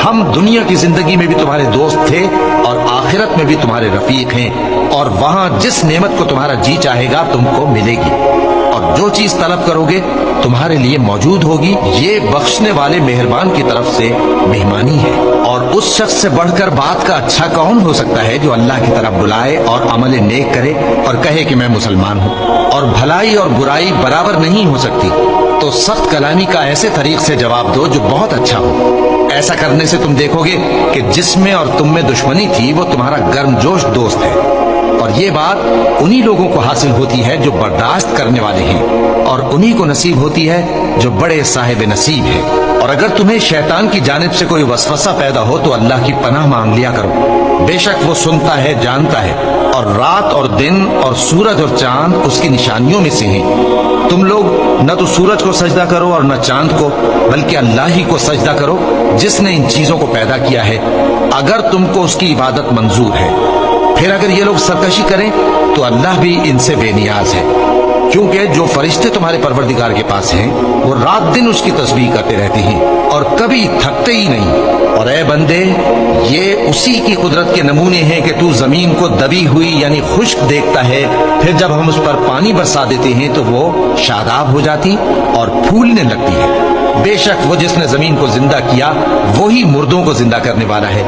ہم دنیا کی زندگی میں بھی تمہارے دوست تھے اور آخرت میں بھی تمہارے رفیق ہیں، اور وہاں جس نعمت کو تمہارا جی چاہے گا تم کو ملے گی، اور جو چیز طلب کرو گے تمہارے لیے موجود ہوگی۔ یہ بخشنے والے مہربان کی طرف سے مہمانی ہے، اور اس شخص سے بڑھ کر بات کا اچھا کون ہو سکتا ہے جو اللہ کی طرف بلائے اور عمل نیک کرے اور کہے کہ میں مسلمان ہوں۔ اور بھلائی اور برائی برابر نہیں ہو سکتی، تو سخت کلامی کا ایسے طریق سے جواب دو جو بہت اچھا ہو۔ ایسا کرنے سے تم دیکھو گے کہ جس میں اور تم میں دشمنی تھی وہ تمہارا گرم جوش دوست ہے، اور یہ بات انہی لوگوں کو حاصل ہوتی ہے جو برداشت کرنے والے ہیں، اور انہی کو نصیب ہوتی ہے جو بڑے صاحب نصیب ہیں۔ اور اگر تمہیں شیطان کی جانب سے کوئی وسوسہ پیدا ہو تو اللہ کی پناہ مانگ لیا کرو، بے شک وہ سنتا ہے، جانتا ہے، اور رات اور دن اور سورج اور چاند اس کی نشانیوں میں سے ہیں۔ تم لوگ نہ تو سورج کو سجدہ کرو اور نہ چاند کو، بلکہ اللہ ہی کو سجدہ کرو جس نے ان چیزوں کو پیدا کیا ہے، اگر تم کو اس کی عبادت منظور ہے۔ پھر اگر یہ لوگ سرکشی کریں تو اللہ بھی ان سے بے نیاز ہے، کیونکہ جو فرشتے تمہارے پروردگار کے پاس ہیں وہ رات دن اس کی تسبیح کرتے رہتے ہیں اور کبھی تھکتے ہی نہیں۔ اور اے بندے، یہ اسی کی قدرت کے نمونے ہیں کہ تو زمین کو دبی ہوئی یعنی خشک دیکھتا ہے، پھر جب ہم اس پر پانی برسا دیتے ہیں تو وہ شاداب ہو جاتی اور پھولنے لگتی ہے۔ بے شک وہ جس نے زمین کو زندہ کیا وہی مردوں کو زندہ کرنے والا ہے۔